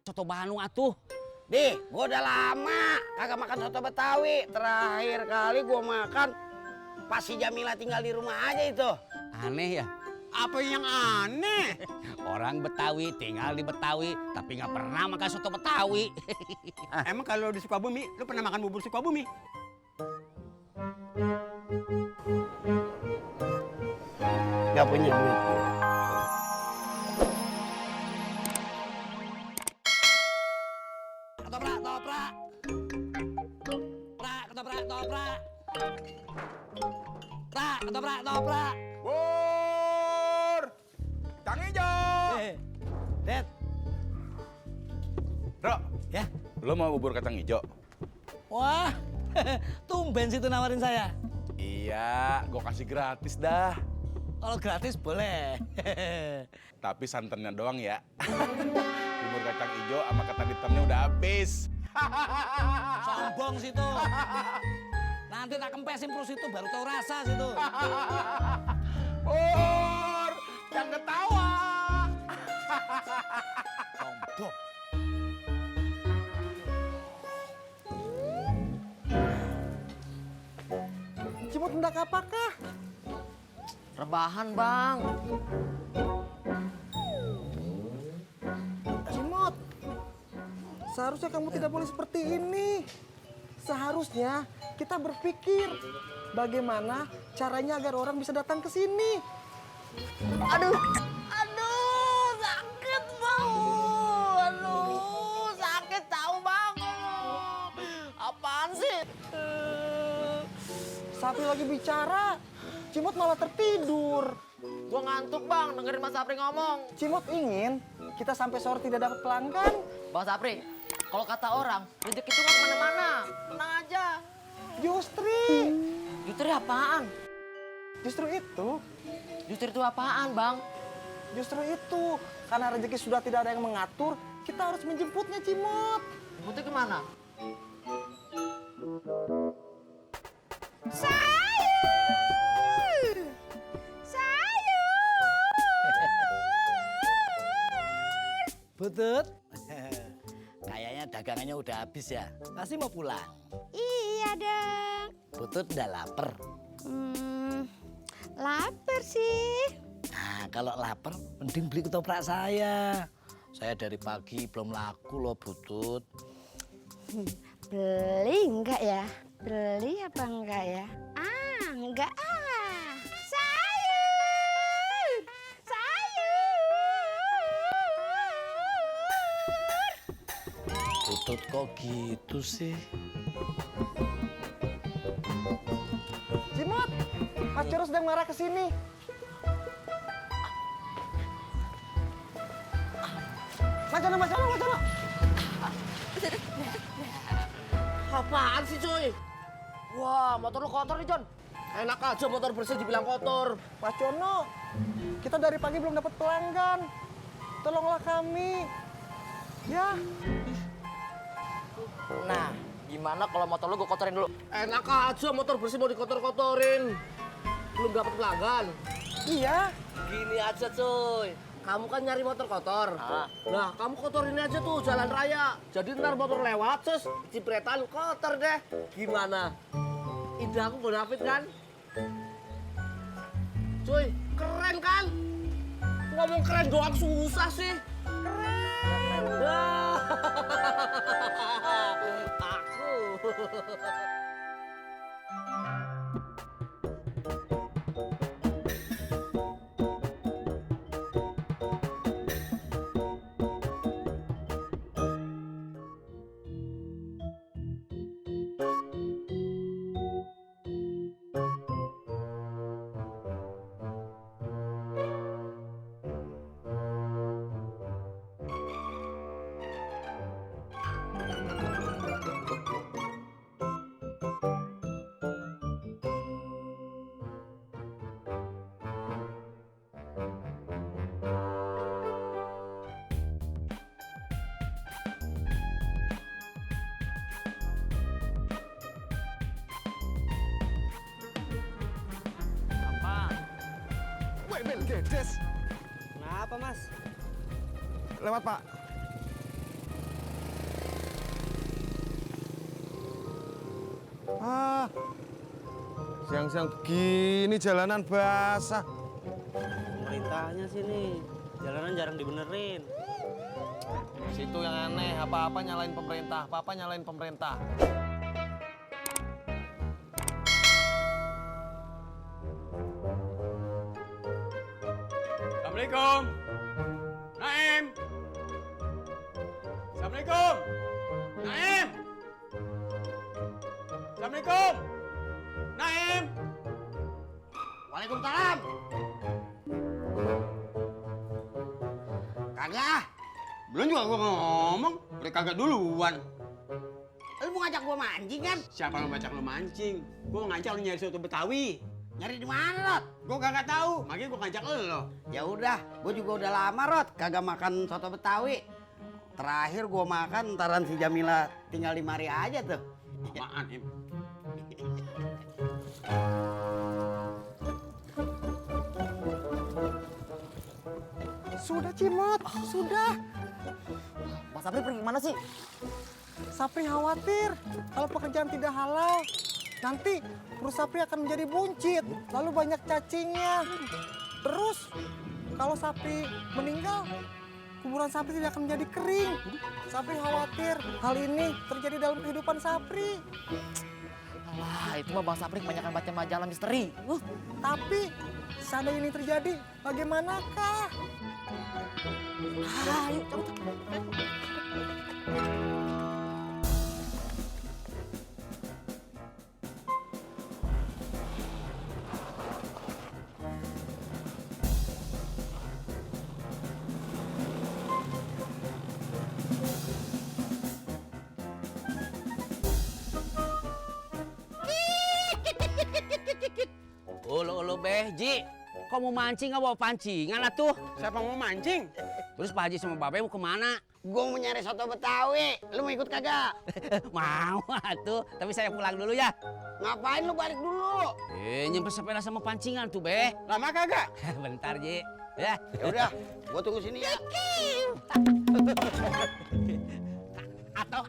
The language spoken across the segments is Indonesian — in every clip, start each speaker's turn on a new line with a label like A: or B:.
A: soto Bandung atuh.
B: Di, gua udah lama kagak makan soto Betawi. Terakhir kali gua makan pas si Jamila tinggal di rumah aja itu.
A: Aneh ya.
C: Apa yang aneh?
A: Orang Betawi tinggal di Betawi tapi nggak pernah makan soto Betawi.
C: Emang kalau di Sukabumi, lu pernah makan bubur Sukabumi?
B: Gak punya duit.
A: Ketoprak, ketoprak. Prak, ketoprak, ketoprak. Prak, ketoprak, ketoprak.
D: Bur! Kang Ijo!
A: Dad.
D: Bro,
A: Ya.
D: lo mau bubur kacang hijau?
A: Wah, tumben situ nawarin saya.
D: Iya, gue kasih gratis dah.
A: Kalau gratis boleh.
D: Tapi santannya doang ya. Bubur kacang hijau sama ketan hitamnya udah habis.
A: Sombong situ. Nanti tak kempesin perut situ baru tahu rasa situ.
D: Bur! Jangan ketawa!
A: Sombong.
E: Cimot hendak apakah?
F: Rebahan, Bang.
E: Cimot, seharusnya kamu tidak boleh seperti ini. Seharusnya kita berpikir bagaimana caranya agar orang bisa datang ke sini.
F: Aduh, sakit, Bang. Aduh, sakit tahu, Bang. Apaan sih?
E: Sapri lagi bicara, Cimot malah tertidur.
F: Gua ngantuk, Bang, dengerin Mas Sapri ngomong.
E: Cimot ingin kita sampai sore tidak dapat pelanggan.
F: Bang Sapri, kalau kata orang, rezeki itu nggak kemana-mana. Tenang aja.
E: Justri,
F: Justru apaan?
E: justru itu,
F: Justru itu apaan, Bang?
E: justru itu. Karena rezeki sudah tidak ada yang mengatur, kita harus menjemputnya, Cimot.
F: Jemputnya kemana?
A: Butut. Kayaknya dagangannya udah habis ya. Pasti mau pulang.
G: Iya dong.
A: Butut udah lapar.
G: Lapar sih.
A: Nah, kalau lapar mending beli ketoprak saya. Saya dari pagi belum laku loh, Butut.
G: Beli enggak ya? Beli apa enggak ya? Ah, enggak ah. Sayur.
A: Butut kok gitu sih?
E: Cimot, Mas Coro sedang marah ke sini. Mas Coro.
F: Apaan sih, cuy? Wah, motor lu kotor nih, John. Enak aja motor bersih dibilang kotor.
E: Mas Cono, kita dari pagi belum dapat pelanggan. Tolonglah kami. Ya,
F: Nah, gimana kalau motor lu gue kotorin dulu? Enak aja motor bersih mau dikotor-kotorin. Belum dapat pelanggan.
E: iya.
F: Gini aja, cuy. Kamu kan nyari motor kotor. Nah, kamu kotorin aja tuh jalan raya. Jadi ntar motor lewat, terus cipretan kotor deh. Gimana? Ide aku bonafit kan? Cuy, keren kan? Ngomong keren doang susah sih. Keren. Wah. Aku.
E: Des. Kenapa, Mas? Lewat, Pak. Ah, siang-siang begini jalanan basah.
F: Pemerintahnya sini, jalanan jarang dibenerin.
E: Situ yang aneh, apa-apa nyalain pemerintah, apa-apa nyalain pemerintah.
C: Assalamualaikum. Naim. Assalamualaikum. Naim. Assalamualaikum. Naim.
B: Waalaikumsalam. Kagak.
C: Belum juga gua ngomong, udah kagak duluan.
B: Lu mau ngajak gua mancing kan?
C: Siapa yang ngajak lu mancing? Gua ngajak lu nyari soto Betawi.
B: Nyari di mana, Rot?
C: Gua kagak tahu, makanya gua ngajak lu.
B: Ya udah, gua juga udah lama, Rot, kagak makan soto Betawi. Terakhir gua makan ntaran si Jamila tinggal di mari aja tuh.
C: Apaan, Im?
E: Sudah Cimot, sudah.
F: Mas Sapri pergi kemana sih?
E: Sapri khawatir kalau pekerjaan tidak halal, nanti perut Sapri akan menjadi buncit, lalu banyak cacingnya. Terus kalau Sapri meninggal, kuburan Sapri tidak akan menjadi kering. Sapri khawatir hal ini terjadi dalam kehidupan Sapri.
F: Alah, itu mah Bang Sapri kebanyakan baca majalah misteri.
E: Tapi seandainya ini terjadi, bagaimanakah?
F: Ayo, cabut.
B: Ulu Beh, Ji. Kok mau mancing nggak bawa pancingan atuh?
C: Siapa mau mancing?
B: Terus Pak Haji sama Babe mau kemana? Gua mau nyari soto Betawi. Lu mau ikut kagak? Mau atuh, tapi saya pulang dulu ya. Ngapain lu balik dulu? Nyemper sepeda sama pancingan tuh, Be.
C: Lama kagak?
B: Bentar, Ji. Ya.
H: Ya udah, gua tunggu sini ya.
B: Atau.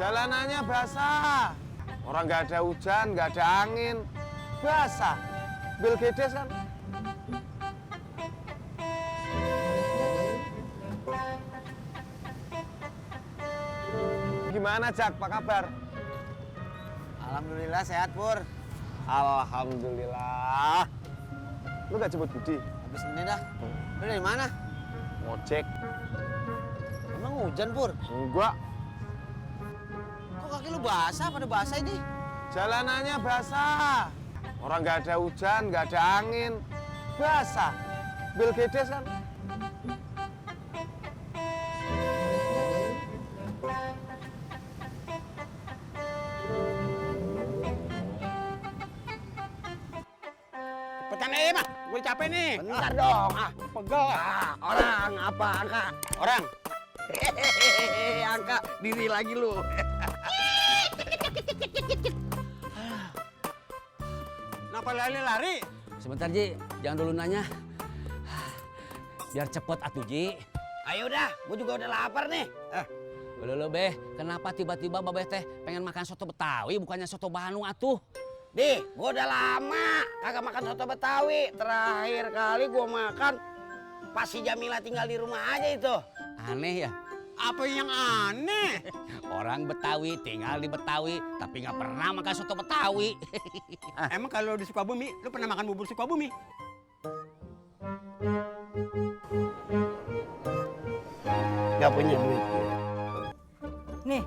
E: Jalanannya basah. Orang nggak ada hujan, nggak ada angin. Basah. Bil gedes kan? Gimana, Jak? Apa kabar?
H: Alhamdulillah sehat, Pur.
E: Alhamdulillah. Lu gak jemput Budi?
H: Habis ini dah. Lu dari mana?
E: Ngojek.
H: Emang hujan, Pur?
E: Enggak.
H: Kok kaki lu basah pada basah ini?
E: Jalanannya basah. Orang nggak ada hujan, nggak ada angin. Basah. Bil gedes kan?
C: Cepetan aja, Mah. Gue capek nih.
B: Bentar dong.
C: Pegel.
B: Orang apa angka?
C: Orang.
B: Hehehe, angka diri lagi lu.
C: Kenapa lari-lari?
B: Sebentar, Ji. Jangan dulu nanya. Biar cepet atuh, Ji. Ayo dah, gua juga udah lapar nih. Lo Beh, kenapa tiba-tiba Babeh teh pengen makan soto Betawi bukannya soto Bandung atuh? Di, gua udah lama kagak makan soto Betawi. Terakhir kali gua makan pas si Jamila tinggal di rumah aja itu. Aneh ya?
C: Apa yang aneh?
B: Orang Betawi tinggal di Betawi tapi nggak pernah makan soto Betawi.
C: Emang kalau di Sukabumi, lu pernah makan bubur Sukabumi?
B: Gak punya duit.
I: Nih,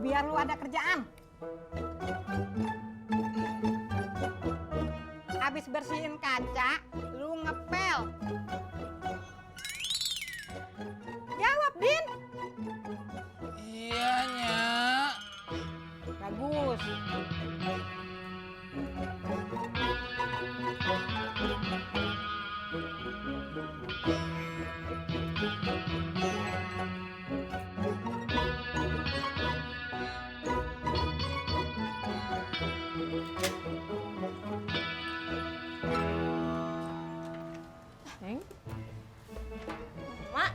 I: biar lu ada kerjaan. Habis bersihin kaca, lu ngepel. Jawab, Din.
B: Iya, Nyak.
I: Bagus.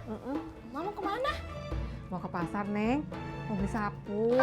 J: Mm-mm.
G: Mama kemana?
J: Mau ke pasar, Neng. Mau beli sapu.